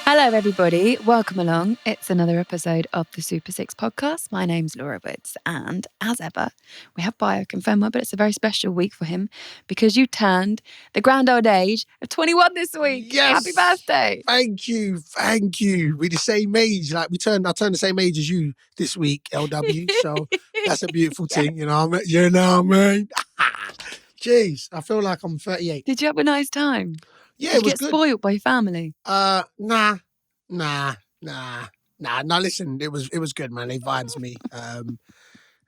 Hello, everybody. Welcome along. It's another episode of the Super Six podcast. My name's Laura Woods, and as ever, we have Bayo confirmer, but it's a very special week for him because you turned the grand old age of 21 this week. Yes. Happy birthday. Thank you. We're the same age. I turned the same age as you this week, LW. So that's a beautiful thing, you know what I mean? Jeez, I feel like I'm 38. Did you have a nice time? Yeah, Did it you was get good. spoiled by your family? Nah. Listen, it was good, man. They vibes me.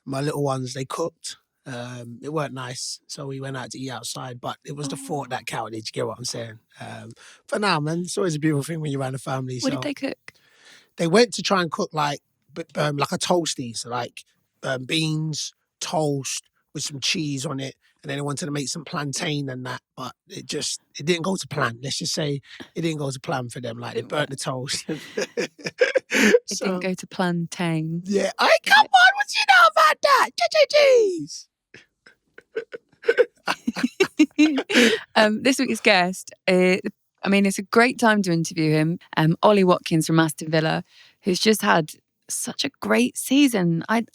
My little ones, they cooked. It weren't nice, so we went out to eat outside. But it was the thought that counted. You get what I'm saying? But now, man, it's always a beautiful thing when you're around a family. What did they cook? They went to try and cook like a toasty, so like beans, toast with some cheese on it, and then they wanted to make some plantain and that, but it didn't go to plan. Let's just say it didn't go to plan for them. Like they burnt the toast. It didn't go to plantain. Yeah, come on, what you know about that? Jeez. This week's guest, it's a great time to interview him. Ollie Watkins from Aston Villa, who's just had such a great season. I'm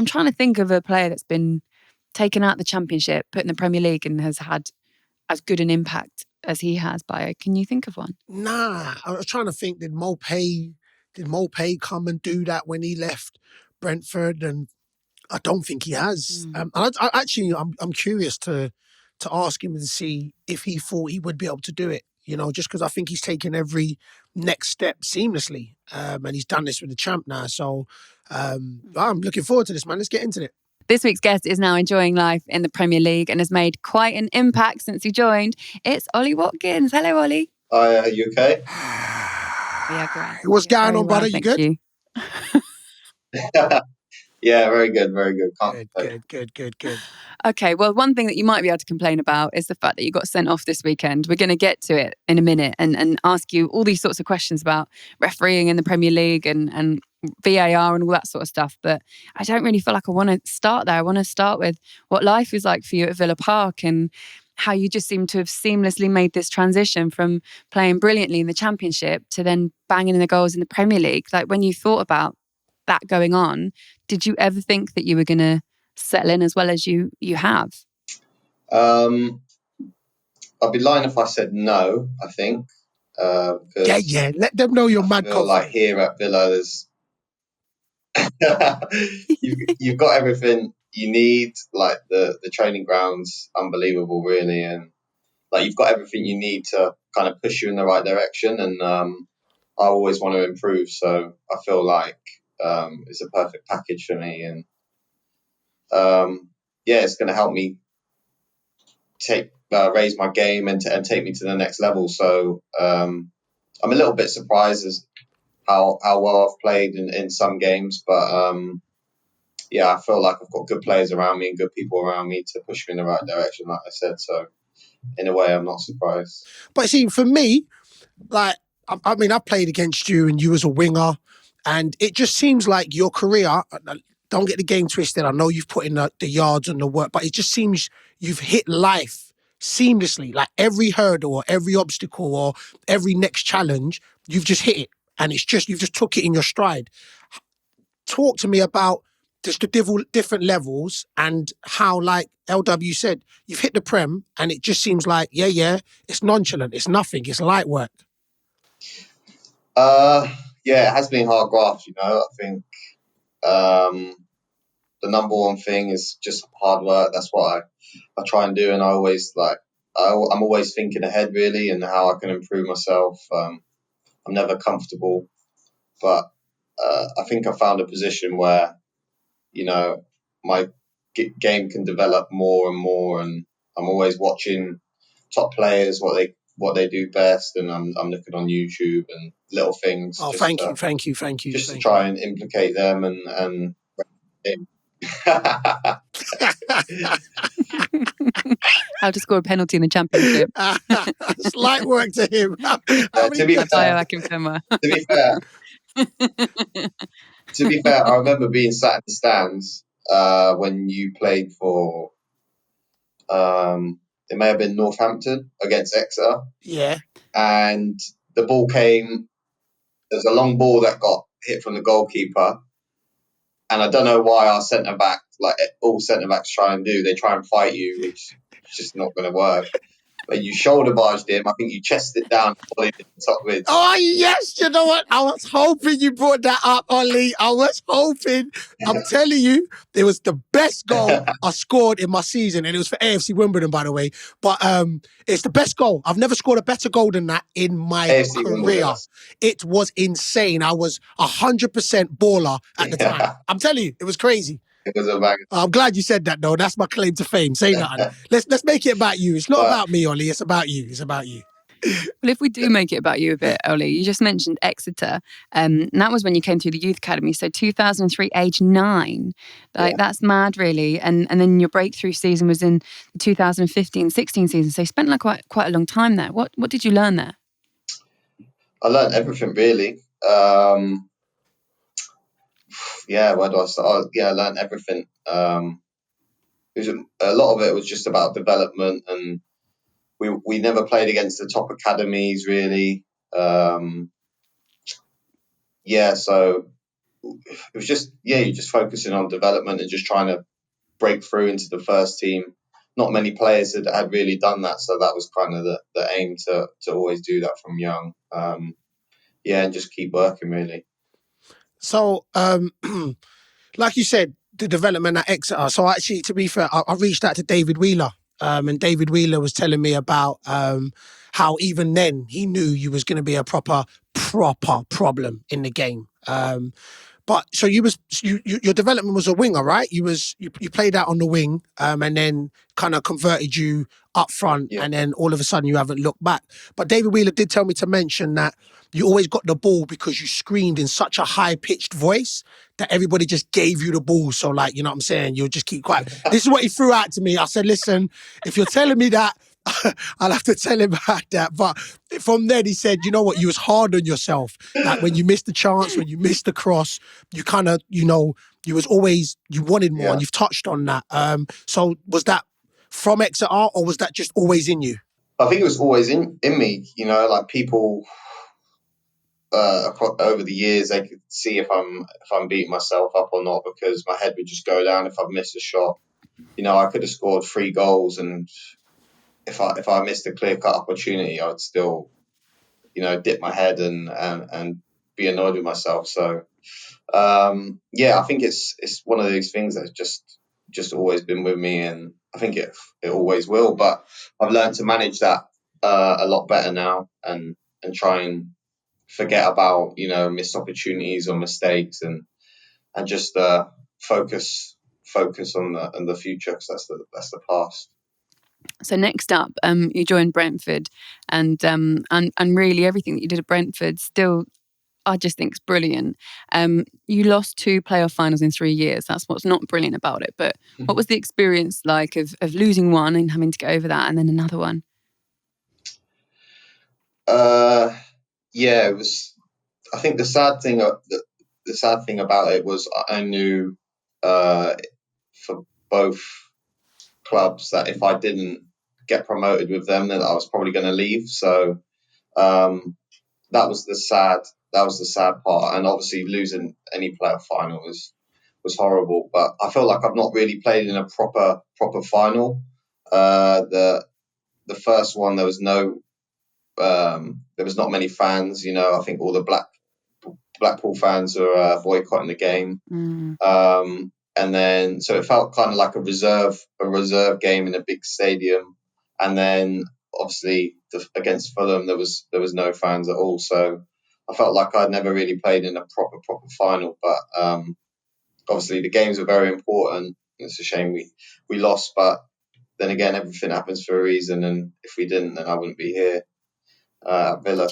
trying to think of a player that's been taken out of the Championship, put in the Premier League, and has had as good an impact as he has. Bayo, can you think of one? Nah, I was trying to think. Did Mopay come and do that when he left Brentford? And I don't think he has. I'm curious to ask him and see if he thought he would be able to do it. You know, just because I think he's taken every next step seamlessly, and he's done this with the champ now. So I'm looking forward to this, man. Let's get into it. This week's guest is now enjoying life in the Premier League and has made quite an impact since he joined. It's Ollie Watkins. Hello, Ollie. Hi, are you okay? Yeah, great. What's going on, brother? You good? You. Yeah, very good, very good. Good. Okay, well, one thing that you might be able to complain about is the fact that you got sent off this weekend. We're going to get to it in a minute and ask you all these sorts of questions about refereeing in the Premier League and VAR and all that sort of stuff. But I don't really feel like I want to start there. I want to start with what life is like for you at Villa Park and how you just seem to have seamlessly made this transition from playing brilliantly in the Championship to then banging in the goals in the Premier League. Like when you thought about that going on, did you ever think that you were going to settle in as well as you have? I'd be lying if I said no, I think. Yeah. Let them know you're mad. I feel like here at Villa, there's you've got everything you need. Like the training ground's unbelievable, really, and like you've got everything you need to kind of push you in the right direction. And I always want to improve, so I feel like it's a perfect package for me. And it's going to help me raise my game and take me to the next level. So I'm a little bit surprised as how well I've played in some games, but I feel like I've got good players around me and good people around me to push me in the right direction, like I said. So in a way, I'm not surprised. But see, for me, like, I mean, I played against you and you was a winger, and it just seems like your career, don't get the game twisted, I know you've put in the yards and the work, but it just seems you've hit life seamlessly. Like every hurdle or every obstacle or every next challenge, you've just hit it. And it's just, you've just took it in your stride. Talk to me about just the different levels and how, like LW said, you've hit the Prem and it just seems like, it's nonchalant, it's nothing, it's light work. It has been hard graft, you know. I think the number one thing is just hard work. That's what I try and do, and I'm always thinking ahead, really, and how I can improve myself. I'm never comfortable, but I think I found a position where, you know, my game can develop more and more, and I'm always watching top players, what they do best, and I'm looking on YouTube and little things. Oh, thank you. Just to try and implicate them and How to score a penalty in the Championship. It's light work to him. To be fair, I remember being sat in the stands when you played for it may have been Northampton against Exeter. Yeah. And the ball came. There's a long ball that got hit from the goalkeeper, and I don't know why our centre back, like all centre backs try and do, they try and fight you, which is just not going to work. But you shoulder barged him. I think you chested it down and volleyed it top with. Oh, yes. You know what? I was hoping you brought that up, Ollie. I was hoping. I'm telling you, it was the best goal I scored in my season. And it was for AFC Wimbledon, by the way. But it's the best goal. I've never scored a better goal than that in my AFC Wimbledon. career. It was insane. I was 100% baller at the time. I'm telling you, it was crazy. It was a bang. I'm glad you said that, though. That's my claim to fame. Say nothing. Let's make it about you. It's not about me, Ollie. It's about you. It's about you. Well, if we do make it about you a bit, Ollie, you just mentioned Exeter, and that was when you came through the youth academy. So 2003, age 9, that's mad, really. And then your breakthrough season was in the 2015-16 season. So you spent like quite a long time there. What did you learn there? I learned everything, really. Where do I start? I learned everything. A lot of it was just about development, and we never played against the top academies, really. So it was just you're just focusing on development and just trying to break through into the first team. Not many players had really done that, so that was kind of the aim to always do that from young. And just keep working, really. So, like you said, the development at Exeter. So actually, to be fair, I reached out to David Wheeler, and David Wheeler was telling me about how even then he knew you was going to be a proper problem in the game. But so your development was a winger, right? You played out on the wing, and then kind of converted you up front, and then all of a sudden you haven't looked back. But David Wheeler did tell me to mention that you always got the ball because you screamed in such a high-pitched voice that everybody just gave you the ball. So, like, you know what I'm saying? You'll just keep quiet. This is what he threw out to me. I said, listen, if you're telling me that, I'll have to tell him about that. But from then he said, you know what, you was hard on yourself. Like when you missed the chance, when you missed the cross, you kind of, you was always, you wanted more, and you've touched on that. So was that from Exeter, or was that just always in you? I think it was always in me, like people over the years, they could see if I'm beating myself up or not, because my head would just go down if I've missed a shot. I could have scored 3 goals, and if I missed a clear-cut opportunity, I would still, dip my head and be annoyed with myself. So, I think it's one of these things that's just always been with me, and I think it always will. But I've learned to manage that a lot better now, and try and forget about missed opportunities or mistakes, and just focus on the future, because that's the past. So next up, you joined Brentford, and really everything that you did at Brentford still, I just think, is brilliant. You lost 2 playoff finals in 3 years. That's what's not brilliant about it. But what was the experience like of losing one and having to get over that, and then another one? It was. I think the sad thing about it was I knew for both clubs that if I didn't get promoted with them, then I was probably going to leave. So that was the sad part, and obviously losing any playoff final was horrible. But I feel like I've not really played in a proper final. The first one, there was not many fans. I think all the Blackpool fans were boycotting the game. And then so it felt kind of like a reserve game in a big stadium. And then obviously against Fulham, there was no fans at all. So I felt like I'd never really played in a proper final. But obviously the games are very important. It's a shame we lost, but then again, everything happens for a reason. And if we didn't, then I wouldn't be here at Villa.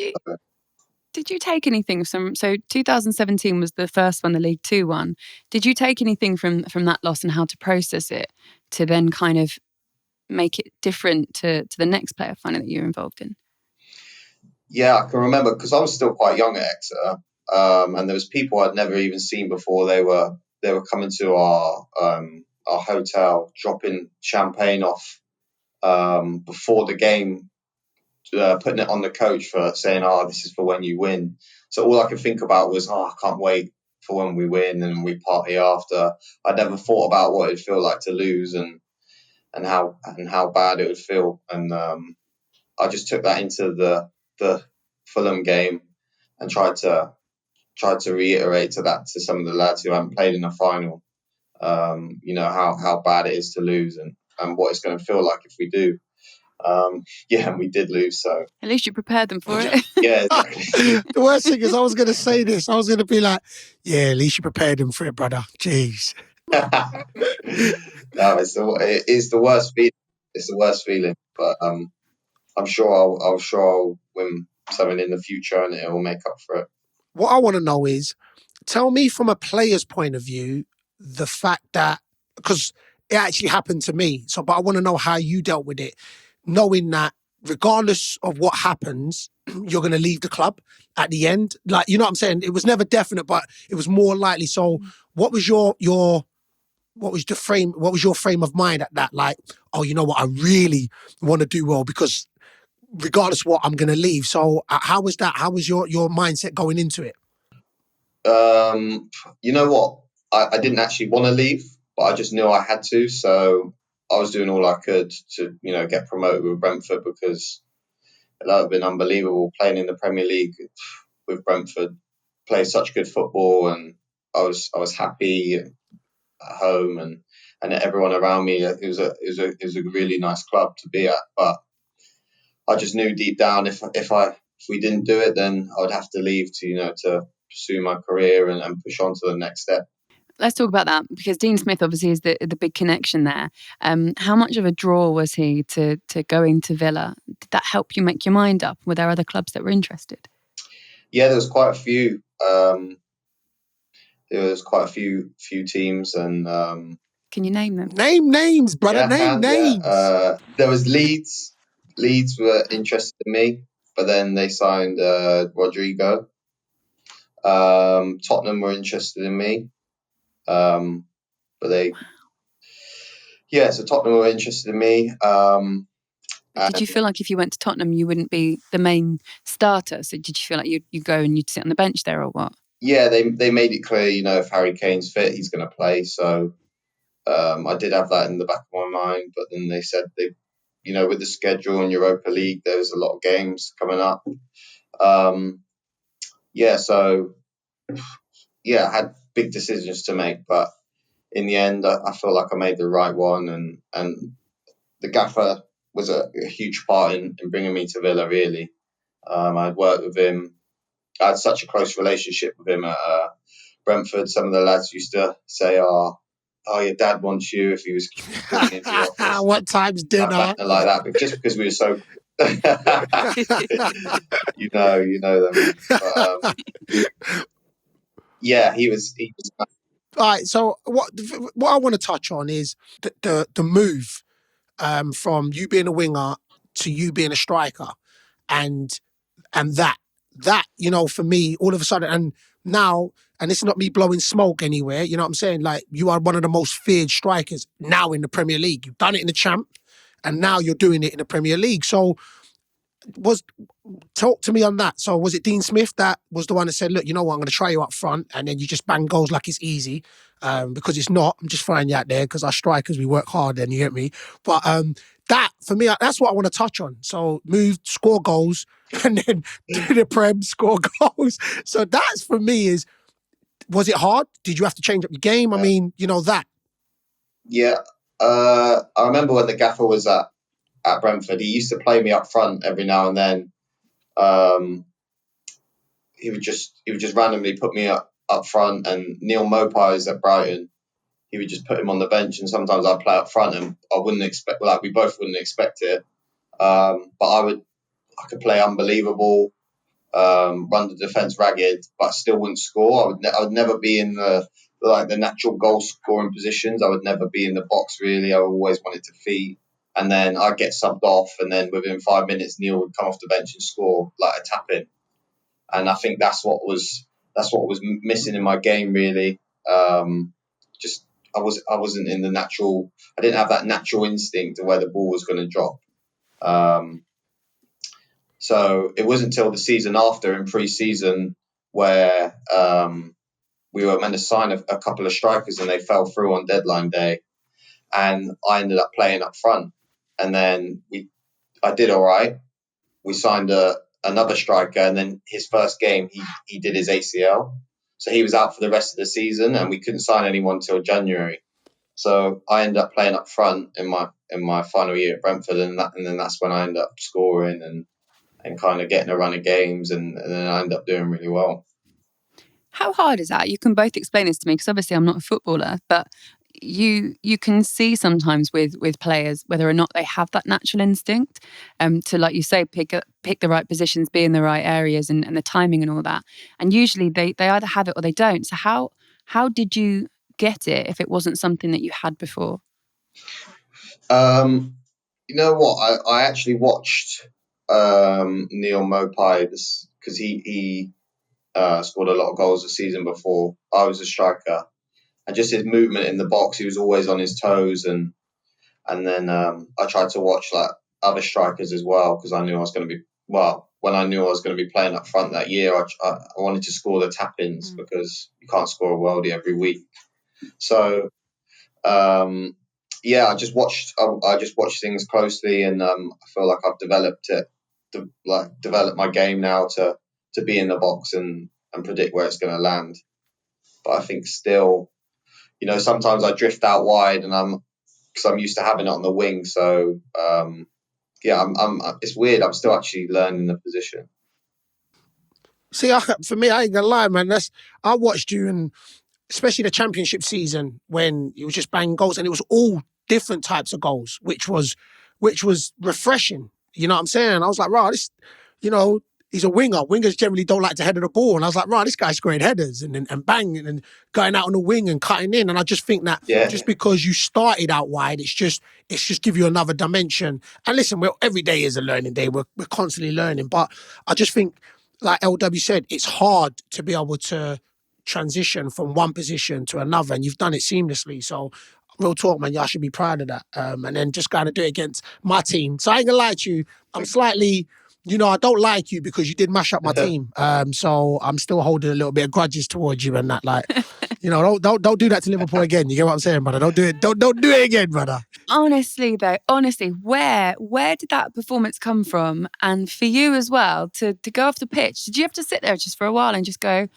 Did you take anything from, so 2017 was the first one, the League Two one. Did you take anything from that loss and how to process it to then kind of make it different to the next playoff final that you're involved in? Yeah, I can remember, because I was still quite young at Exeter, and there was people I'd never even seen before. They were coming to our hotel, dropping champagne off before the game putting it on the coach for saying, "Oh, this is for when you win." So all I could think about was, "Oh, I can't wait for when we win and we party after." I never thought about what it'd feel like to lose and how bad it would feel. And I just took that into the Fulham game and tried to reiterate to some of the lads who haven't played in the final. How bad it is to lose and what it's going to feel like if we do. And we did lose. So At least you prepared them for it. yeah, exactly. The worst thing is I was going to say this. I was going to be like, yeah, at least you prepared him for it, brother. Jeez. No, it's the worst feeling. It's the worst feeling. But I'm sure I'll win something in the future and it will make up for it. What I want to know is, tell me from a player's point of view, the fact that, because it actually happened to me. So, but I want to know how you dealt with it, knowing that regardless of what happens, you're going to leave the club at the end. Like, you know what I'm saying? It was never definite, but it was more likely. So what was your what was your frame of mind at that? Like, oh, you know what? I really want to do well because regardless of what, I'm going to leave. So how was that? How was your mindset going into it? You know what? I didn't actually want to leave, but I just knew I had to. So I was doing all I could to, get promoted with Brentford because that would have been unbelievable playing in the Premier League with Brentford, play such good football, and I was happy at home and everyone around me. It was a really nice club to be at, but I just knew deep down if we didn't do it, then I would have to leave to pursue my career and push on to the next step. Let's talk about that because Dean Smith obviously is the big connection there. How much of a draw was he to going to Villa? Did that help you make your mind up? Were there other clubs that were interested? Yeah, there was quite a few. There was quite a few teams, and can you name them? Name names, brother. Yeah, name names. Yeah. There was Leeds. Leeds were interested in me, but then they signed Rodrigo. Tottenham were interested in me, but so Tottenham were interested in me. Did you feel like if you went to Tottenham, you wouldn't be the main starter? So did you feel like you'd go and you'd sit on the bench there or what? Yeah, they made it clear, if Harry Kane's fit, he's going to play. So I did have that in the back of my mind. But then they said with the schedule in Europa League, there's a lot of games coming up. I had big decisions to make, but in the end, I feel like I made the right one, and the gaffer was a huge part in bringing me to Villa, really. I'd worked with him. I had such a close relationship with him at Brentford. Some of the lads used to say, "Oh, your dad wants you," if he was calling into the office. What time's dinner? Like that, but just because we were so, you know them. But, he was. All right. So what I want to touch on is the move from you being a winger to you being a striker, and that for me all of a sudden, and now, and it's not me blowing smoke anywhere, you know what I'm saying, like, you are one of the most feared strikers now in the Premier League. You've done it in the Champ and now you're doing it in the Premier League. So talk to me on that. So was it Dean Smith that was the one that said, look, you know what, I'm going to try you up front, and then you just bang goals like it's easy? Because it's not. I'm just throwing you out there because our strikers, we work hard, and you get me. But that, for me, that's what I want to touch on. So move, score goals, and then do the Prem, score goals. So that's, for me, was it hard? Did you have to change up your game? I mean, that. Yeah. I remember when the gaffer was at Brentford, he used to play me up front every now and then. He would just randomly put me up front, and Neil Mopai's at Brighton, he would just put him on the bench, and sometimes I'd play up front, and I wouldn't expect, like, we both wouldn't expect it. But I could play unbelievable, run the defence ragged, but still wouldn't score. I would never be in the natural goal scoring positions. I would never be in the box, really. I always wanted to feed, and then I'd get subbed off, and then within 5 minutes, Neil would come off the bench and score like a tap in. And I think that's what was missing in my game, really. Just I wasn't in the natural. I didn't have that natural instinct of where the ball was going to drop. So it wasn't until the season after, in pre-season, where we were meant to sign a couple of strikers and they fell through on deadline day, and I ended up playing up front. And then I did all right. We signed another striker, and then his first game he did his ACL, so he was out for the rest of the season, and we couldn't sign anyone till January. So I ended up playing up front in my final year at Brentford, and then that's when I ended up scoring and kind of getting a run of games, and then I ended up doing really well. How hard is that? You can both explain this to me, because obviously I'm not a footballer, but you can see sometimes with players whether or not they have that natural instinct to, like you say, pick the right positions, be in the right areas, and the timing and all that. And usually they either have it or they don't. So how did you get it if it wasn't something that you had before? You know what? I actually watched Neil Mopai because he scored a lot of goals the season before. I was a striker, and just his movement in the box, he was always on his toes, and then I tried to watch like other strikers as well, because I knew I was going to be when I knew I was going to be playing up front that year, I wanted to score the tap-ins, because you can't score a worldie every week. So yeah, I just watched things closely, and I feel like I've developed my game now to be in the box and predict where it's going to land. But I think still, sometimes I drift out wide, and because I'm used to having it on the wing. So yeah, it's weird. I'm still actually learning the position. See, for me, I ain't gonna lie, man. I watched you, and especially the championship season when you was just banging goals, and it was all different types of goals, which was refreshing. You know what I'm saying? I was like, right, this, he's a winger. Wingers generally don't like to header the ball, and I was like, right, this guy's scoring headers and banging and going out on the wing and cutting in. And I just think that just because you started out wide, it's just give you another dimension. And listen, every day is a learning day. We're constantly learning, but I just think, like LW said, it's hard to be able to transition from one position to another, and you've done it seamlessly. So real talk, man, y'all should be proud of that. And then just kind of do it against my team. So I ain't gonna lie to you, I'm slightly, I don't like you because you did mash up my team. So I'm still holding a little bit of grudges towards you and that. Like, don't do that to Liverpool again. You get what I'm saying, brother? Don't do it. Don't do it again, brother. Honestly, where did that performance come from? And for you as well, to go off the pitch, did you have to sit there just for a while and just go,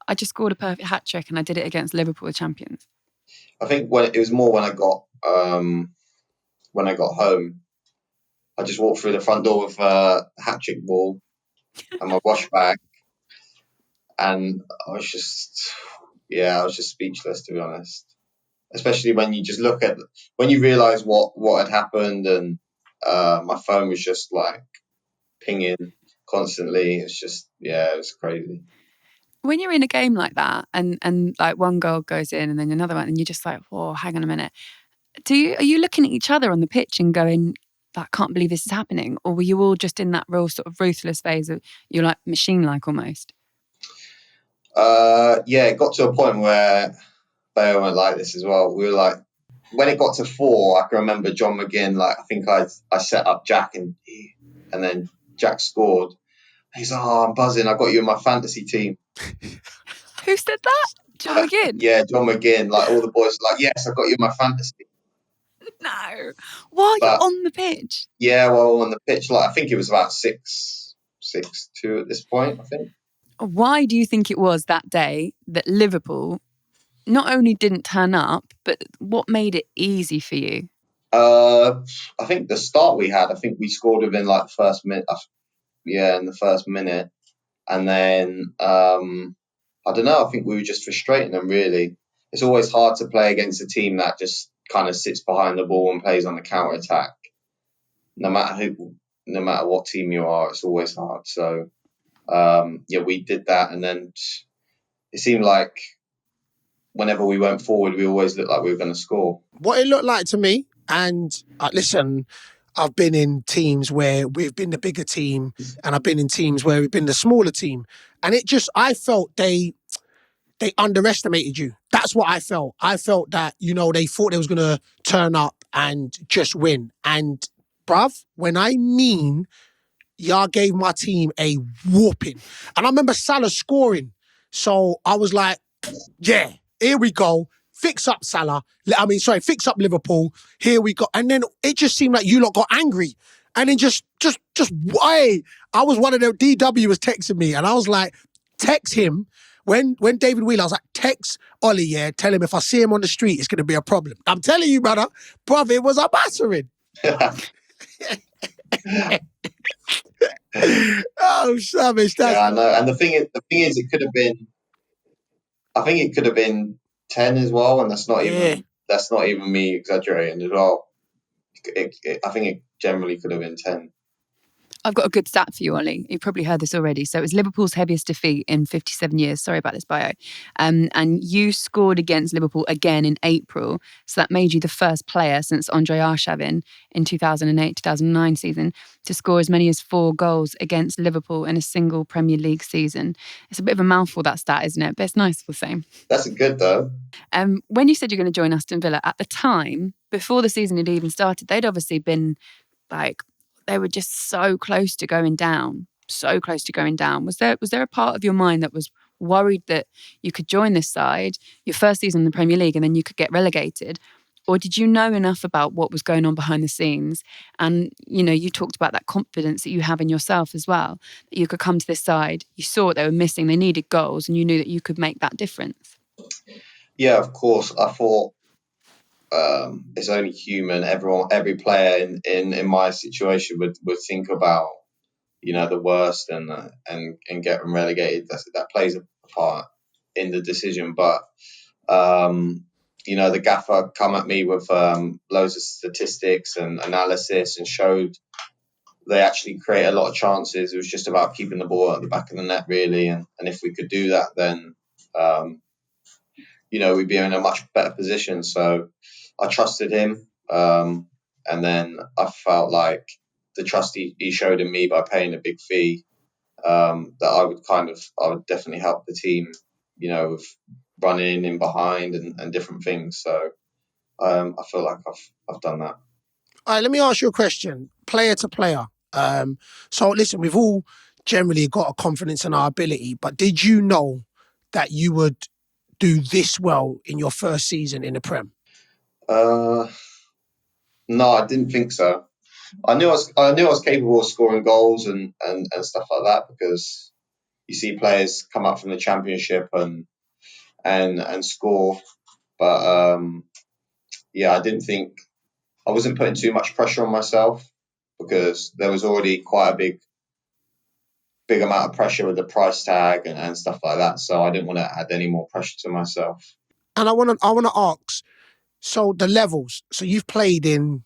I just scored a perfect hat trick and I did it against Liverpool, the champions? I think it was more when I got home. I just walked through the front door with a hat trick ball and my wash bag, and I was just speechless, to be honest. Especially when you just when you realise what had happened, and my phone was just like pinging constantly. It's just, it was crazy. When you're in a game like that and like one goal goes in and then another one, and you're just like, whoa, hang on a minute. Are you looking at each other on the pitch and going, I can't believe this is happening? Or were you all just in that real sort of ruthless phase of you're like machine-like almost? It got to a point where Bayo went like this as well. We were like, when it got to 4, I can remember John McGinn, like, I think I set up Jack and then Jack scored. He's like, oh, I'm buzzing. I got you in my fantasy team. Who said that? John McGinn? Yeah, John McGinn. Like, all the boys were like, yes, I got you in my fantasy. No. While you're on the pitch? Yeah, well, on the pitch, like, I think it was about 6-2 at this point, I think. Why do you think it was that day that Liverpool not only didn't turn up, but what made it easy for you? I think the start we had, I think we scored within like the first minute. In the first minute. And then, I don't know, I think we were just frustrating them, really. It's always hard to play against a team that just kind of sits behind the ball and plays on the counter attack. No matter what team you are, it's always hard. So, we did that. And then it seemed like whenever we went forward, we always looked like we were going to score. What it looked like to me, and listen, I've been in teams where we've been the bigger team, and I've been in teams where we've been the smaller team. And I felt they underestimated you. That's what I felt. I felt that, they thought they was going to turn up and just win. And bruv, when I mean, y'all gave my team a whooping. And I remember Salah scoring. So I was like, yeah, here we go. Fix up Salah. Fix up Liverpool. Here we go. And then it just seemed like you lot got angry. And then just why? I was one of them. DW was texting me, and I was like, text him. When David Wheeler, I was like, text Ollie, yeah, tell him if I see him on the street, it's going to be a problem. I'm telling you, brother, it was a battering. Oh, savage. Yeah, I know. And the thing is, it could have been. I think it could have been 10 as well, and that's not even me exaggerating as well. I think it generally could have been 10. I've got a good stat for you, Ollie. You've probably heard this already. So it was Liverpool's heaviest defeat in 57 years. Sorry about this, Bayo. And you scored against Liverpool again in April. So that made you the first player since Andre Arshavin in 2008-2009 season to score as many as 4 goals against Liverpool in a single Premier League season. It's a bit of a mouthful, that stat, isn't it? But it's nice all the same. That's good, though. When you said you're going to join Aston Villa, at the time, before the season had even started, they'd obviously been like, they were just so close to going down. Was there a part of your mind that was worried that you could join this side, your first season in the Premier League, and then you could get relegated? Or did you know enough about what was going on behind the scenes? And, you talked about that confidence that you have in yourself as well, that you could come to this side, you saw what they were missing, they needed goals, and you knew that you could make that difference. Yeah, of course. I thought it's only human. Every player in my situation would think about the worst and getting relegated. That plays a part in the decision. But the gaffer come at me with loads of statistics and analysis and showed they actually create a lot of chances. It was just about keeping the ball at the back of the net, really. And if we could do that, then we'd be in a much better position. So I trusted him. And then I felt like the trust he showed in me by paying a big fee, that I would definitely help the team, with running in behind and different things. So I feel like I've done that. All right, let me ask you a question, player to player. So listen, we've all generally got a confidence in our ability, but did you know that you would do this well in your first season in the Prem? No, I didn't think so. I knew I was capable of scoring goals and stuff like that, because you see players come up from the Championship and score. But I didn't think I wasn't putting too much pressure on myself, because there was already quite a big amount of pressure with the price tag and stuff like that. So I didn't want to add any more pressure to myself. And I want to ask, so the levels. So you've played in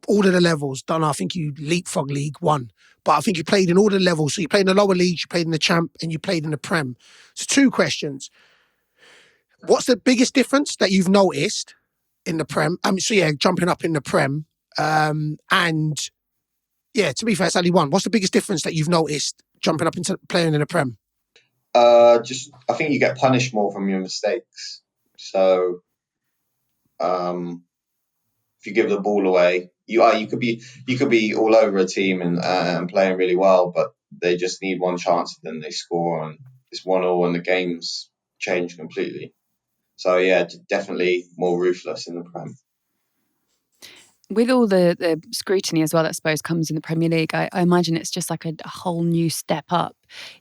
all of the levels. I think you leapfrog League One, but I think you played in all the levels. So you played in the lower leagues, you played in the Champ, and you played in the Prem. So 2 questions. What's the biggest difference that you've noticed in the Prem? Jumping up in the Prem. To be fair, it's only one. What's the biggest difference that you've noticed jumping up into playing in the Prem? I think you get punished more from your mistakes. So if you give the ball away, you could be all over a team and playing really well, but they just need one chance, and then they score, and it's 1-1, and the game's changed completely. So yeah, definitely more ruthless in the Prem. With all the scrutiny as well, that I suppose comes in the Premier League, I imagine it's just like a whole new step up.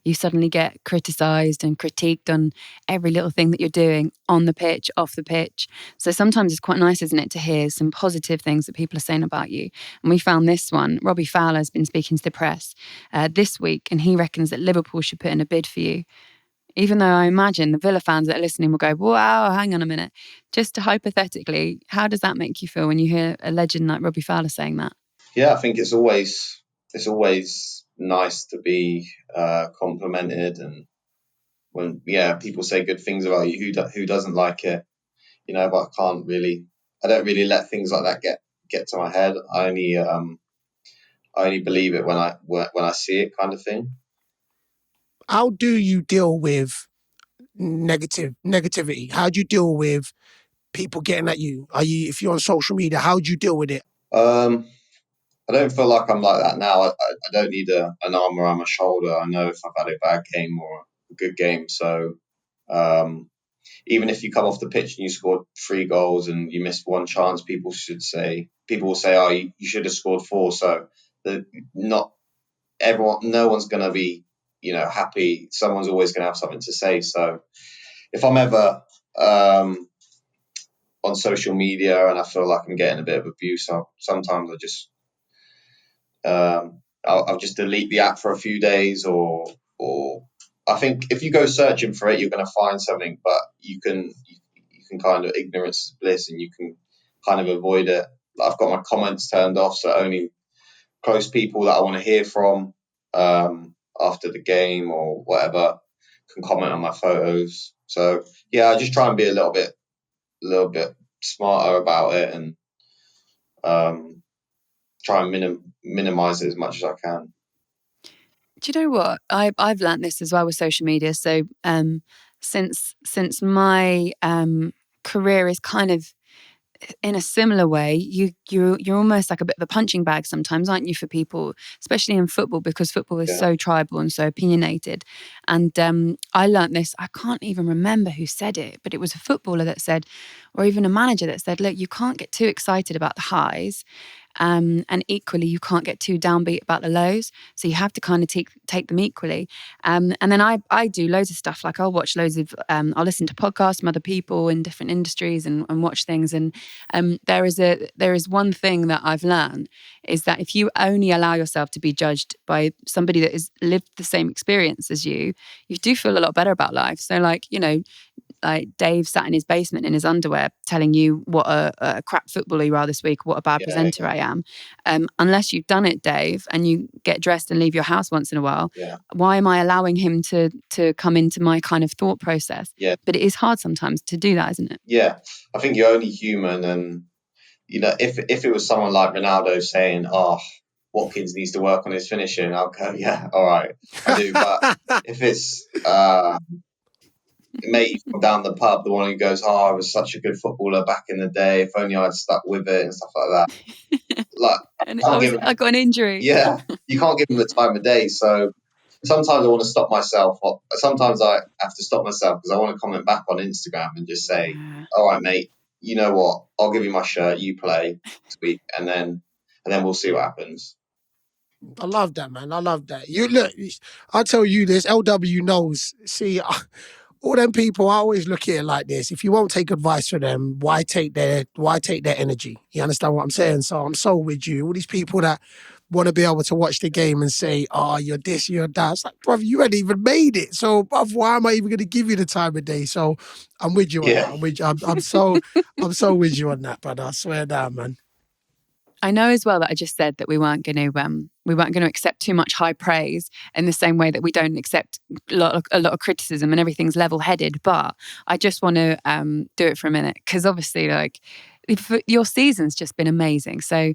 You suddenly get criticised and critiqued on every little thing that you're doing on the pitch, off the pitch. So sometimes it's quite nice, isn't it, to hear some positive things that people are saying about you. And we found this one. Robbie Fowler has been speaking to the press this week, and he reckons that Liverpool should put in a bid for you. Even though I imagine the Villa fans that are listening will go, wow, hang on a minute. Just hypothetically, how does that make you feel when you hear a legend like Robbie Fowler saying that? Yeah, I think it's always nice to be complimented, and when people say good things about you, who doesn't like it? But I don't really let things like that get to my head. I only believe it when I see it, kind of thing. How do you deal with negativity? How do you deal with people getting at you? If you're on social media, how do you deal with it? I don't feel like I'm like that now. I don't need an arm around my shoulder. I know if I've had a bad game or a good game. So um, even if you come off the pitch and you scored 3 goals and you missed one chance, people will say, oh, you should have scored 4. So not everyone, no one's going to be, happy. Someone's always going to have something to say. So if I'm ever on social media and I feel like I'm getting a bit of abuse, sometimes I'll just delete the app for a few days, or I think if you go searching for it, you're going to find something, but you can kind of, ignorance is bliss, and you can kind of avoid it. I've got my comments turned off, so only close people that I want to hear from after the game or whatever can comment on my photos. So yeah, I just try and be a little bit smarter about it, and try and minimize it as much as I can. Do you know what? I've learnt this as well with social media. So since my career is kind of in a similar way, you're almost like a bit of a punching bag sometimes, aren't you, for people, especially in football, because football is so tribal and so opinionated. And I learnt this. I can't even remember who said it, but it was a footballer that said, or even a manager that said, look, you can't get too excited about the highs. And equally, you can't get too downbeat about the lows. So you have to kind of take them equally. And then I do loads of stuff. Like I'll watch loads of, I'll listen to podcasts from other people in different industries and watch things. And there is one thing that I've learned is that if you only allow yourself to be judged by somebody that has lived the same experience as you do feel a lot better about life. So like, like Dave sat in his basement in his underwear telling you what a crap footballer you are this week, what a bad presenter I am. Unless you've done it, Dave, and you get dressed and leave your house once in a while, why am I allowing him to come into my kind of thought process? Yeah. But it is hard sometimes to do that, isn't it? Yeah. I think you're only human, and if it was someone like Ronaldo saying, oh, Watkins needs to work on his finishing, I'll go, yeah, all right, I do. But if it's mate from down the pub, the one who goes, oh, I was such a good footballer back in the day, if only I'd stuck with it and stuff like that. Like, And I got an injury. Yeah, you can't give him the time of day. So sometimes I want to stop myself. Sometimes I have to stop myself because I want to comment back on Instagram and just say, all right, mate, you know what? I'll give you my shirt, you play this week, and then we'll see what happens. I love that, man. I love that. You look, I'll tell you this, LW knows. See, all them people, I always look at it like this. If you won't take advice from them, why take their energy? You understand what I'm saying? So I'm so with you. All these people that want to be able to watch the game and say, oh, you're this, you're that. It's like, brother, you hadn't even made it. So, bruv, why am I even going to give you the time of day? So I'm with you on that. I'm with you. I'm so with you on that, brother. I swear down, man. I know as well that I just said that we weren't going to accept too much high praise in the same way that we don't accept a lot of criticism and everything's level-headed. But I just want to do it for a minute because obviously, like, your season's just been amazing. So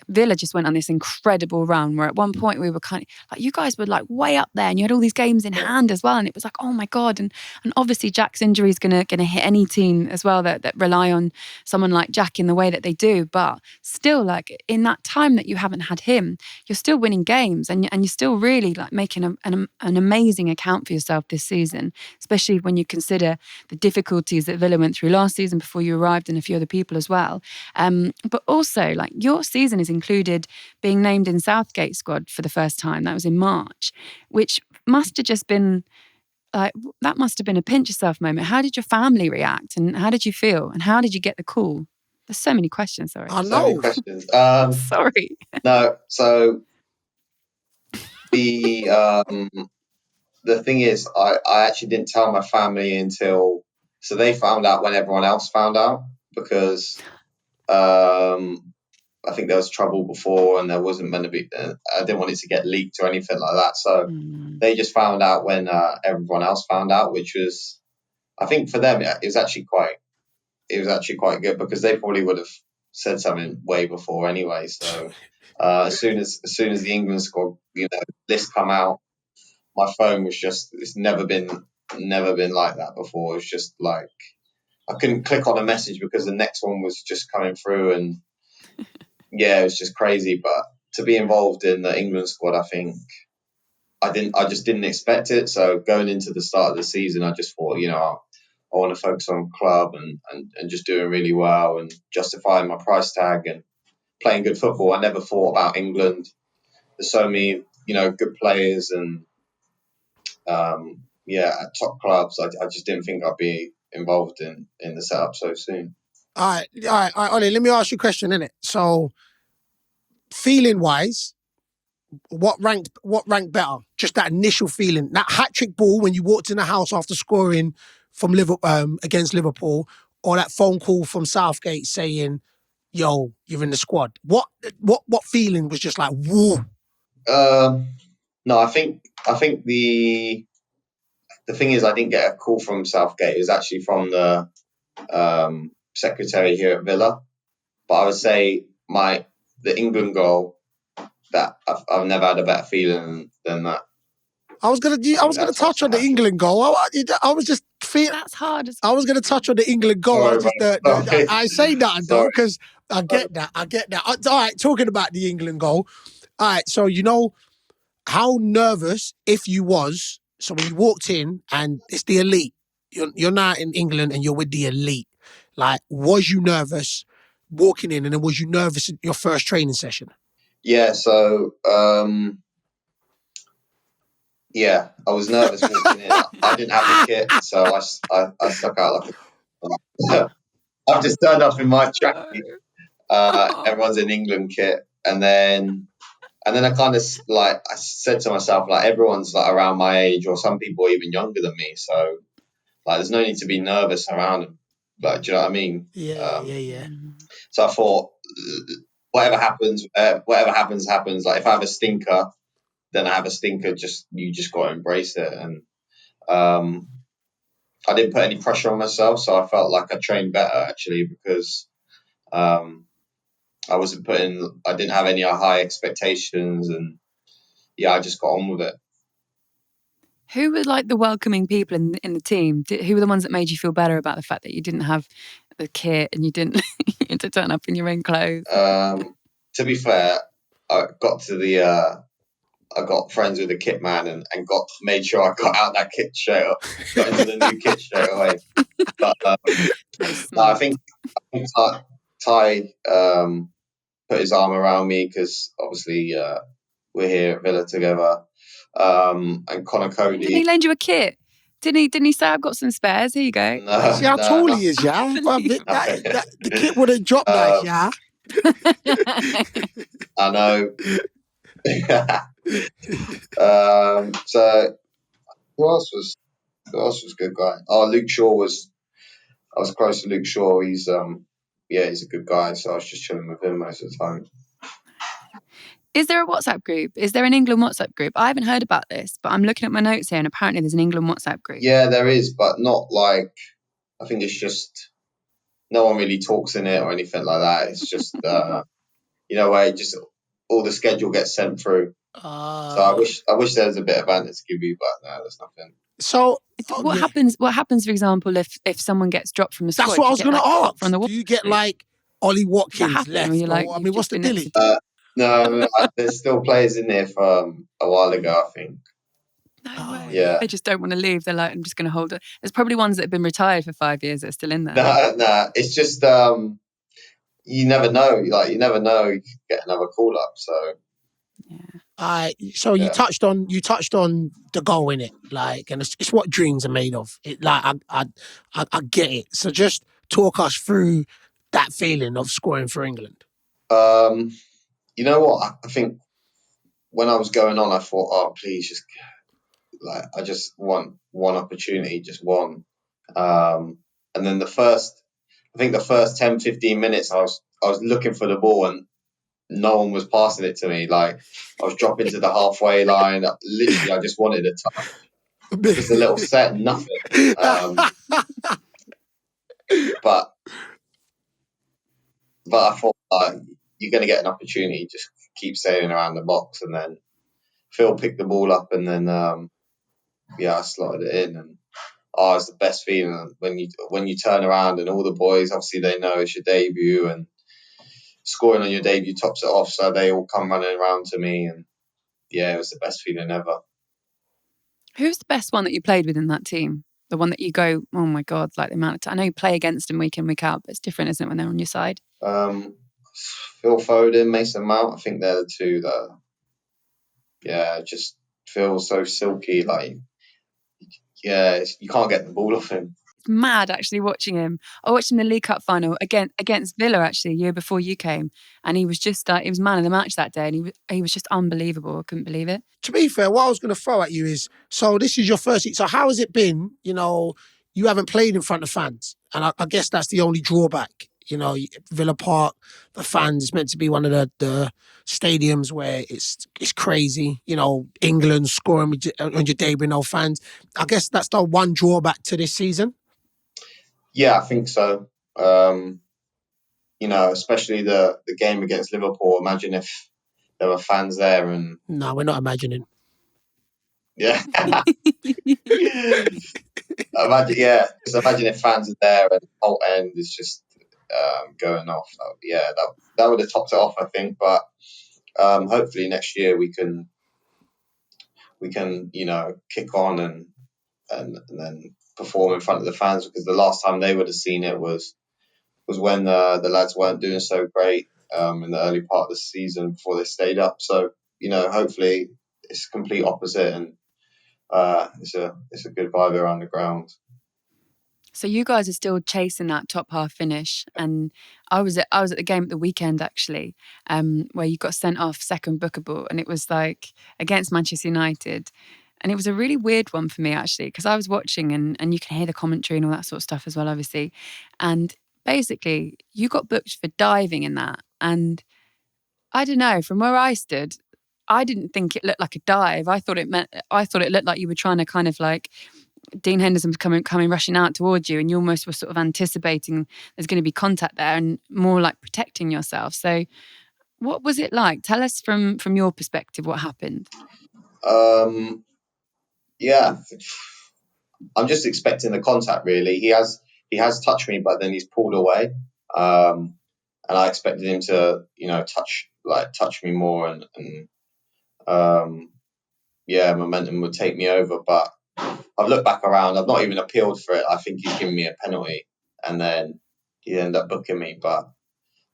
Villa just went on this incredible run where at one point we were kind of like, you guys were like way up there and you had all these games in hand as well, and it was like, oh my god. And obviously Jack's injury is gonna hit any team as well that rely on someone like Jack in the way that they do. But still, like, in that time that you haven't had him, you're still winning games and you're still really like making an amazing account for yourself this season, especially when you consider the difficulties that Villa went through last season before you arrived, and a few other people as well. But also, like, your season is included being named in Southgate's squad for the first time. That was in March, which must have just been like, that must have been a pinch yourself moment. How did your family react, and how did you feel, and how did you get the call? There's so many questions. Sorry. I know. So many questions. Sorry. No, so the thing is, I actually didn't tell my family until, so they found out when everyone else found out, because I think there was trouble before and there wasn't going to be, I didn't want it to get leaked or anything like that. So they just found out when everyone else found out, which was, I think for them, it was actually quite good, because they probably would have said something way before anyway. So as soon as the England squad, list come out, my phone was just, it's never been like that before. It's just like, I couldn't click on a message because the next one was just coming through, and yeah, it was just crazy. But to be involved in the England squad, I think I just didn't expect it. So going into the start of the season, I just thought, I want to focus on club and just doing really well and justifying my price tag and playing good football. I never thought about England. There's so many, good players and at top clubs. I just didn't think I'd be involved in the setup so soon. All right, Ollie, let me ask you a question, innit? So, feeling wise, what ranked better? Just that initial feeling, that hat-trick ball when you walked in the house after scoring from Liverpool against Liverpool, or that phone call from Southgate saying, "Yo, you're in the squad." What feeling was just like, whoa? No, I think the thing is, I didn't get a call from Southgate. It was actually from the secretary here at Villa. But I would say the England goal, that I've never had a better feeling than that. I was gonna touch on the England goal. I was just feeling that's hard. I was gonna touch on the England goal. Sorry, I say that though because I get that. All right, talking about the England goal. All right, so how nervous if you was. So when you walked in and it's the elite, you're now in England and you're with the elite. Like, was you nervous walking in, and then was you nervous in your first training session? Yeah. So I was nervous walking in. I didn't have the kit, so I stuck out like I've just turned up in my tracksuit. Everyone's in England kit, and then I kind of I said to myself, like, everyone's like around my age, or some people even younger than me, so like there's no need to be nervous around them. Like, do you know what I mean? Yeah. So I thought, whatever happens, happens. Like, if I have a stinker, then I have a stinker. You just got to embrace it. And I didn't put any pressure on myself, so I felt like I trained better actually, because I didn't have any high expectations, and I just got on with it. Who were like the welcoming people in the team? Who were the ones that made you feel better about the fact that you didn't have the kit and you didn't you had to turn up in your own clothes? To be fair, I got friends with the kit man and made sure I got out that kit got into the new kit straight away. But I think Ty put his arm around me, because obviously we're here at Villa together. And Connor Cody. Didn't he lend you a kit? Didn't he say, "I've got some spares, here you go"? No, See how tall he is, yeah? The kit would have dropped nice, yeah? I know. So who else was a good guy? Oh, Luke Shaw I was close to Luke Shaw. He's he's a good guy, so I was just chilling with him most of the time. Is there a WhatsApp group? Is there an England WhatsApp group? I haven't heard about this, but I'm looking at my notes here and apparently there's an England WhatsApp group. Yeah, there is, but not like, I think it's just, no one really talks in it or anything like that. It's just, where just all the schedule gets sent through. So I wish there was a bit of answer to give you, but no, there's nothing. So what happens? What happens, for example, if someone gets dropped from the squad? That's what I was going to ask. From the Do you get like Ollie Watkins left? What's the dilly? No, there's still players in there from a while ago, I think. No way. Yeah. They just don't want to leave. They're like, I'm just going to hold it. There's probably ones that have been retired for 5 years that are still in there. No, it's just you never know. Like, you never know, you could get another call up. So yeah. You touched on the goal in it, like, and it's what dreams are made of. It, like, I get it. So just talk us through that feeling of scoring for England. You know what? I think when I was going on, I thought, oh, please, just I just want one opportunity, just one. And then the first 10, 15 minutes, I was looking for the ball and no one was passing it to me. Like, I was dropping to the halfway line. Literally, I just wanted a touch. Just a little set, nothing. But I thought, you're going to get an opportunity. Just keep sailing around the box. And then Phil picked the ball up, and then I slotted it in. And it's the best feeling when you turn around and all the boys, obviously, they know it's your debut, and scoring on your debut tops it off. So they all come running around to me, and yeah, it was the best feeling ever. Who's the best one that you played with in that team? The one that you go, oh my God, like the amount of time. I know you play against them week in, week out, but it's different, isn't it, when they're on your side? Phil Foden, Mason Mount, I think they're the two that, yeah, just feel so silky. Like, yeah, you can't get the ball off him. It's mad actually watching him. I watched him in the League Cup final against Villa actually a year before you came, and he was just he was man of the match that day, and he was just unbelievable. I couldn't believe it. To be fair, what I was going to throw at you is, so this is your first. So how has it been? You know, you haven't played in front of fans, and I guess that's the only drawback. You know, Villa Park, the fans is meant to be one of the stadiums where it's crazy. You know, England scoring on your day with no fans. I guess that's the one drawback to this season. Yeah, I think so. You know, especially the game against Liverpool. Imagine if there were fans there, and No, we're not imagining. yeah. Just imagine if fans are there and the whole end is just going off. That would have topped it off, I think. But hopefully next year we can kick on and then perform in front of the fans, because the last time they would have seen it was when the lads weren't doing so great in the early part of the season before they stayed up. So hopefully it's complete opposite, and it's a good vibe around the ground. So you guys are still chasing that top half finish, and I was at the game at the weekend actually, where you got sent off second bookable, and it was like against Manchester United, and it was a really weird one for me actually, because I was watching and you can hear the commentary and all that sort of stuff as well, obviously, and basically you got booked for diving in that, and I don't know, from where I stood, I didn't think it looked like a dive. I thought it looked like you were trying to kind of like. Dean Henderson was coming rushing out towards you, and you almost were sort of anticipating there's going to be contact there and more like protecting yourself. So what was it like? Tell us from your perspective what happened. Yeah, I'm just expecting the contact really. He has touched me, but then he's pulled away. And I expected him to, touch me more, and momentum would take me over. But I've looked back around. I've not even appealed for it. I think he's given me a penalty, and then he ended up booking me. But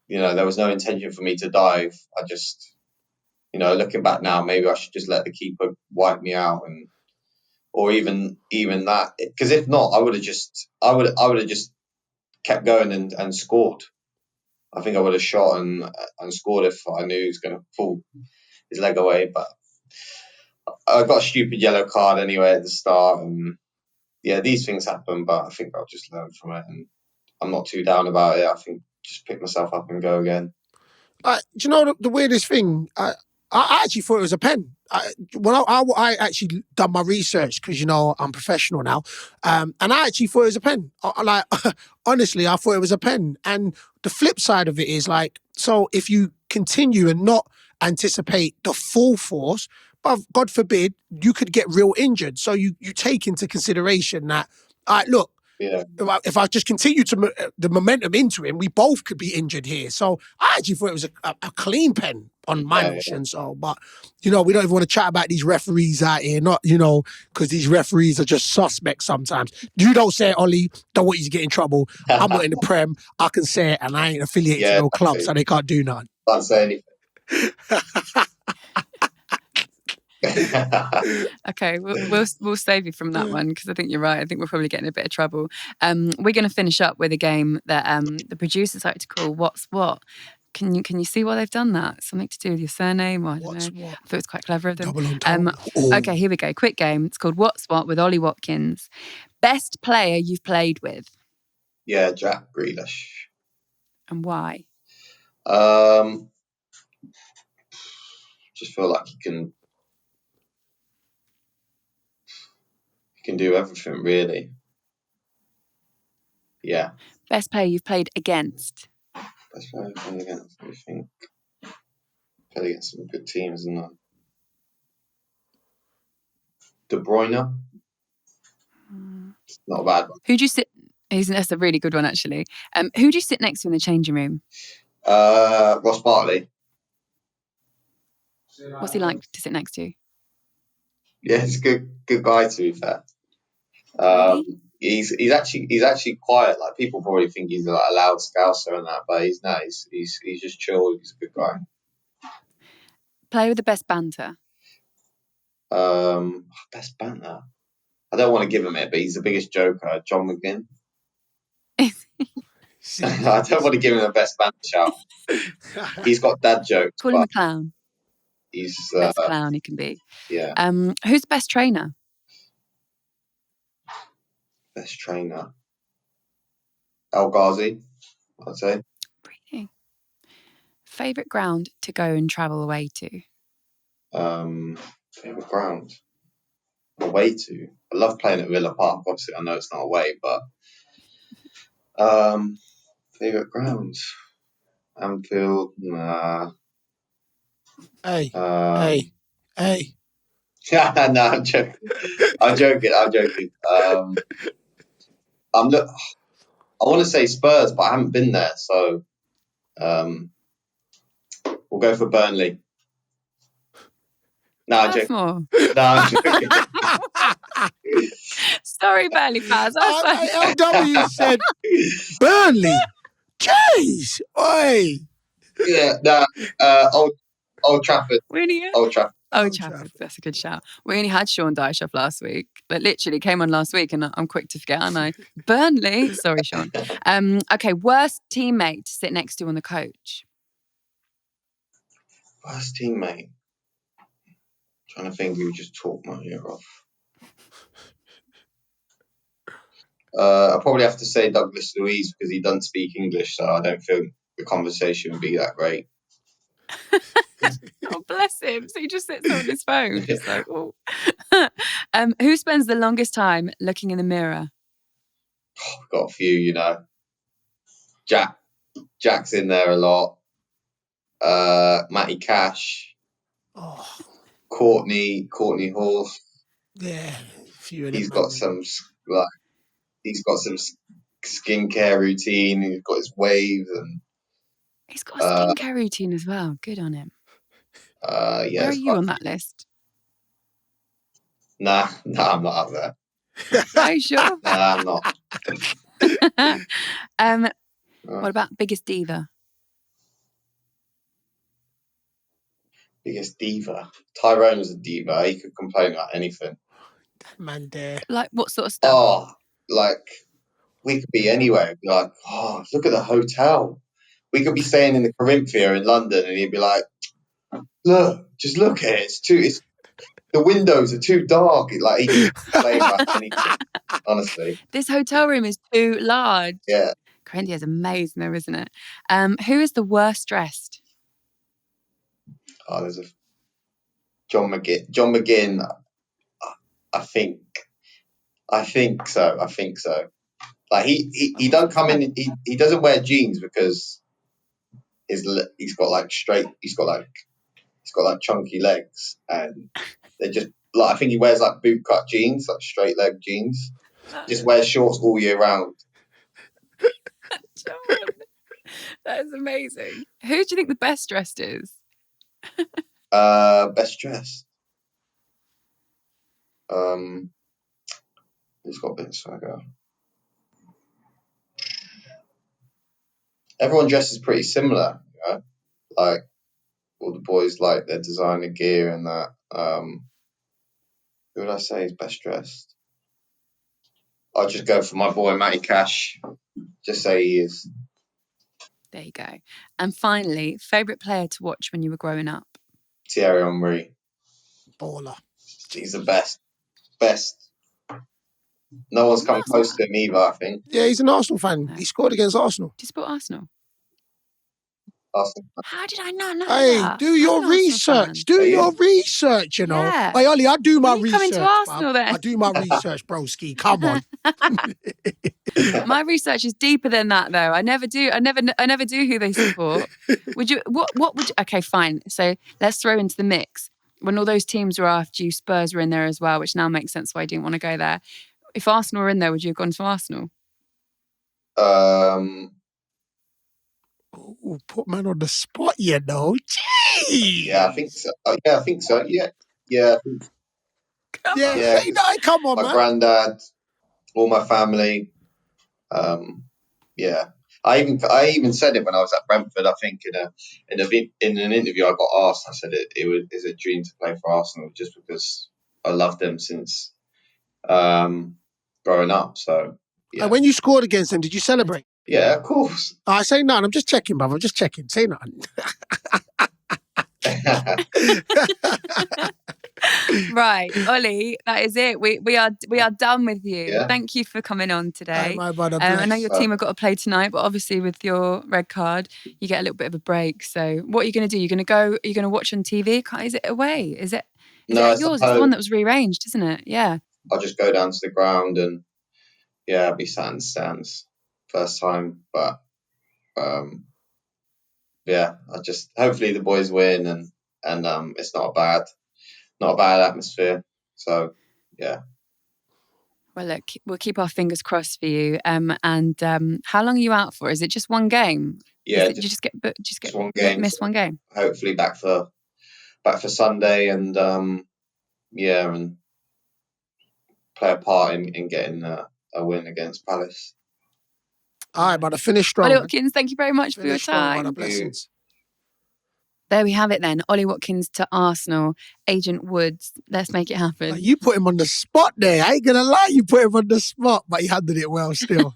there was no intention for me to dive. I just, looking back now, maybe I should just let the keeper wipe me out, or even that. Because if not, I would have just kept going and scored. I think I would have shot and scored if I knew he was going to pull his leg away. But I got a stupid yellow card anyway at the start, and yeah, these things happen. But I think I'll just learn from it, and I'm not too down about it. I think just pick myself up and go again. Do you know the weirdest thing? I actually thought it was a pen. I actually done my research because I'm professional now, and I actually thought it was a pen. Honestly, I thought it was a pen. And the flip side of it is so if you continue and not anticipate the full force, but God forbid you could get real injured. So you take into consideration that. Look. Yeah. If I just continue to the momentum into him, we both could be injured here. So I actually thought it was a clean pen on my notion. Yeah. So, but we don't even want to chat about these referees out here, not because these referees are just suspects sometimes. You don't say it, Ollie. Don't want you to get in trouble. I'm not in the Prem. I can say it, and I ain't affiliated to no club, so they can't do nothing. Can't say anything. Okay, we'll save you from that one, because I think you're right. I think we're probably getting a bit of trouble. We're going to finish up with a game that the producers like to call What's What. Can you see why they've done that? Something to do with your surname? I don't know. I thought it was quite clever of them. Okay, here we go. Quick game. It's called What's What with Ollie Watkins. Best player you've played with? Yeah, Jack Grealish. And why? Just feel like he can do everything, really. Yeah. Best player you've played against? Best player I've played against, I think. Played against some good teams, isn't I? De Bruyne. Not a bad one. Who'd you sit? That's a really good one, actually. Who'd you sit next to in the changing room? Ross Bartley. What's he like to sit next to? Yeah, he's a good guy, to be fair. Really? He's actually quiet. Like, people probably think he's like a loud scouser and that, but he's nice. He's just chill. He's a good guy. Player with the best banter. Best banter. I don't want to give him it, but he's the biggest joker. John McGinn. I don't want to give him the best banter shout. He's got dad jokes, Call him but a clown. he's Best clown he can be. yeah, Who's the best trainer? best trainer. El Ghazi, I'd say. Really? Favourite ground to go and travel away to? Favorite ground away to. I love playing at Villa Park. Obviously, I know it's not away, but favorite grounds. Anfield, nah. Hey, Um, hey. yeah, no, I'm joking. I'm joking. I want to say Spurs, but I haven't been there, so we'll go for Burnley. No, I'm joking. Dartmoor. No, I'm joking. Sorry, Burnley fans. LW said Burnley. Jeez, oi. Yeah, no, Old Trafford. Old Trafford. Old Trafford. That's a good shout. We only had Sean Dyche off last week, but literally came on last week, and I'm quick to forget, aren't I? Burnley. Sorry, Sean. Okay, worst teammate to sit next to on the coach. Worst teammate. Trying to think who just talked my ear off. I probably have to say Douglas Luiz because he doesn't speak English, so I don't feel the conversation would be that great. Oh, bless him. So he just sits on his phone, just like, oh. Who spends the longest time looking in the mirror? I've got a few, you know. Jack's in there a lot. Matty Cash. Oh, Courtney Horse. yeah. Few of them. He's got some skincare routine. He's got his waves and He's got a skincare routine as well. Good on him. yeah. Where are you on that list? Nah, I'm not up there. Are you sure? Nah, I'm not. What about biggest diva? Biggest diva. Tyrone's a diva. He could complain about anything. Man there. Like what sort of stuff? Oh, like we could be anywhere. Be like, oh, look at the hotel. We could be staying in the Corinthia in London, and he'd be like, look, just look at it. The windows are too dark. Like, he could complain about anything. Honestly. This hotel room is too large. Yeah. Corinthia is amazing though, isn't it? Who is the worst dressed? Oh, there's a John McGinn. John McGinn. I think so. Like he don't come in. He doesn't wear jeans because he's got like chunky legs, and they're just like, I think he wears like boot cut jeans, like straight leg jeans. Just wears shorts all year round. John, that is amazing. Who do you think the best dressed is? Best dressed. Who's got a bit of swagger? Everyone dresses pretty similar, you know? Like all the boys like their designer gear and that. Who would I say is best dressed? I'll just go for my boy Matty Cash. Just say he is. There you go. And finally, favourite player to watch when you were growing up? Thierry Henry. Baller. He's the best. No one's come close to him either, I think. Yeah, he's an Arsenal fan. No. He scored against Arsenal. Do you support Arsenal? Arsenal. How did I not know that? Do your research. Do your research, you know. Yeah. Hey, Ollie, I do my research. Come into Arsenal, then. I do my research, broski. Come on. My research is deeper than that, though. I never do who they support. Would you? What would you? Okay, fine. So let's throw into the mix. When all those teams were after you, Spurs were in there as well, which now makes sense why you didn't want to go there. If Arsenal were in there, would you have gone to Arsenal? Ooh, put man on the spot, you know. Jeez. Yeah, I think so. Yeah, I think so. Yeah, I think, Yeah, yeah. say no, come on, My man. granddad, all my family. Yeah, I even said it when I was at Brentford. I think in an interview I got asked. I said is a dream to play for Arsenal just because I loved them since growing up. So yeah, When you scored against them, did you celebrate? yeah, of course. I say none. I'm just checking, brother. I'm just checking. Say none. Right, Ollie, that is it. We are done with you. Yeah. Thank you for coming on today. My brother, I know bless. your team have got to play tonight, but obviously with your red card, you get a little bit of a break. So what are you going to do? You're going to go? Are you going to watch on TV? Is it away? Is it No, at it's at yours? It's the one home. that was rearranged, isn't it? Yeah. I'll just go down to the ground and I'll be sat in the stands first time. But yeah, I just hopefully the boys win and it's not a bad atmosphere. So yeah. Well, look, we'll keep our fingers crossed for you. And how long are you out for? Is it just one game? Yeah, You just get one game. miss one game? Hopefully back for Sunday and and play a part in getting a win against Palace. All right, brother. Finish strong. Ollie Man. Watkins, thank you very much for your Finish strong, brother. time. Blessings. There we have it then. Ollie Watkins to Arsenal. Agent Woods. Let's make it happen. You put him on the spot there. I ain't gonna lie, you put him on the spot, but he handled it well still.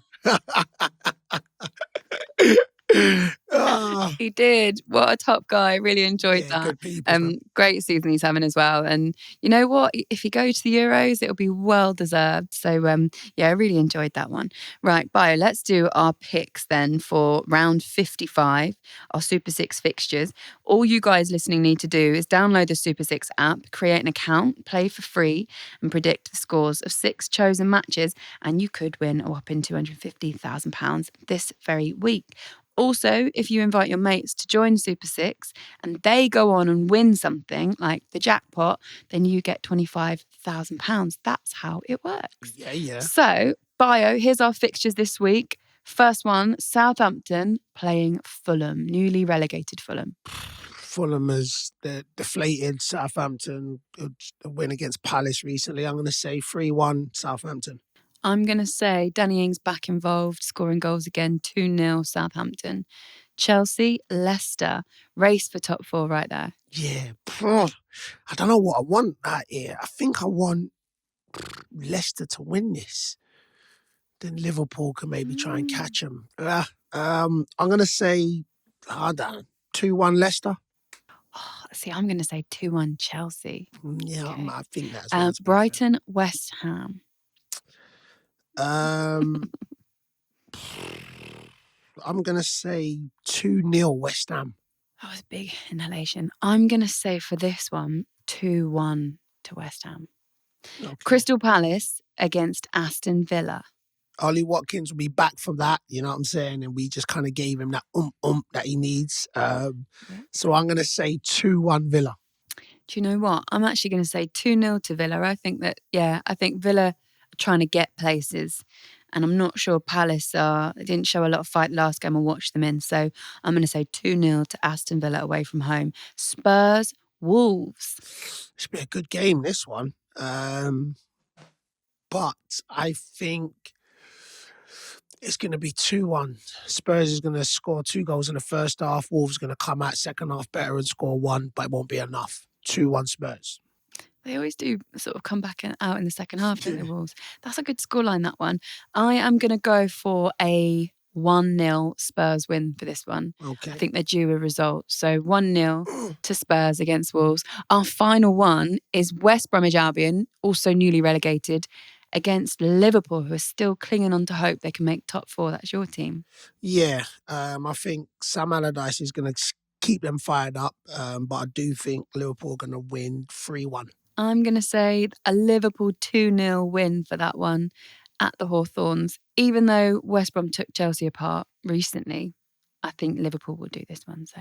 He did. What a top guy. Really enjoyed that. Good people, man. Great season he's having as well. And you know what? If you go to the Euros, it'll be well deserved. So I really enjoyed that one. Right, Bayo, let's do our picks then for round 55, our Super 6 fixtures. All you guys listening need to do is download the Super 6 app, create an account, play for free, and predict the scores of 6 chosen matches, and you could win a whopping £250,000 this very week. Also, if you invite your mates to join Super 6 and they go on and win something like the jackpot, then you get £25,000. That's how it works. Yeah. So, Bayo, here's our fixtures this week. First one, Southampton playing Fulham, newly relegated Fulham. Fulham has deflated Southampton. Good win against Palace recently. I'm going to say 3-1 Southampton. I'm going to say Danny Ings back involved, scoring goals again, 2-0 Southampton. Chelsea, Leicester, race for top 4 right there. Yeah, I don't know what I want out here. I think I want Leicester to win this. Then Liverpool can maybe try and catch them. I'm going to say, 2-1 Leicester. I'm going to say 2-1 Chelsea. Yeah, okay. I think that's Brighton, West Ham. I'm going to say 2-0 West Ham. That was a big inhalation. I'm going to say for this one, 2-1 to West Ham. Okay. Crystal Palace against Aston Villa. Ollie Watkins will be back from that, you know what I'm saying? And we just kind of gave him that that he needs. So I'm going to say 2-1 Villa. Do you know what? I'm actually going to say 2-0 to Villa. I think Villa are trying to get places. And I'm not sure Palace they didn't show a lot of fight last game I watched them in. So I'm going to say 2-0 to Aston Villa away from home. Spurs, Wolves. Should be a good game, this one. But I think it's going to be 2-1. Spurs is going to score 2 goals in the first half. Wolves going to come out second half better and score 1, but it won't be enough. 2-1 Spurs. They always do sort of come back out in the second half, don't they, Wolves? That's a good scoreline, that one. I am going to go for a 1-0 Spurs win for this one. Okay. I think they're due a result. So 1-0 to Spurs against Wolves. Our final one is West Bromwich Albion, also newly relegated, against Liverpool, who are still clinging on to hope they can make top 4. That's your team. Yeah, I think Sam Allardyce is going to keep them fired up, but I do think Liverpool are going to win 3-1. I'm going to say a Liverpool 2-0 win for that one at the Hawthorns. Even though West Brom took Chelsea apart recently, I think Liverpool will do this one. So,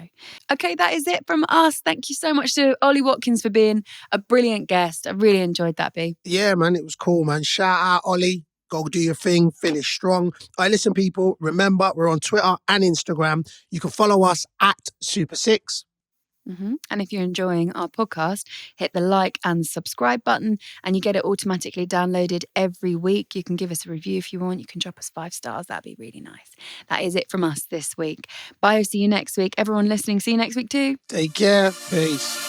okay, that is it from us. Thank you so much to Ollie Watkins for being a brilliant guest. I really enjoyed that, B. Yeah, man, it was cool, man. Shout out, Ollie. Go do your thing. Finish strong. All right, listen, people. Remember, we're on Twitter and Instagram. You can follow us at Super6. And if you're enjoying our podcast, hit the like and subscribe button and you get it automatically downloaded every week. You can give us a review if you want. You can drop us 5 stars. That'd be really nice. That is it from us this week. Bye. See you next week. Everyone listening, see you next week too. Take care. Peace.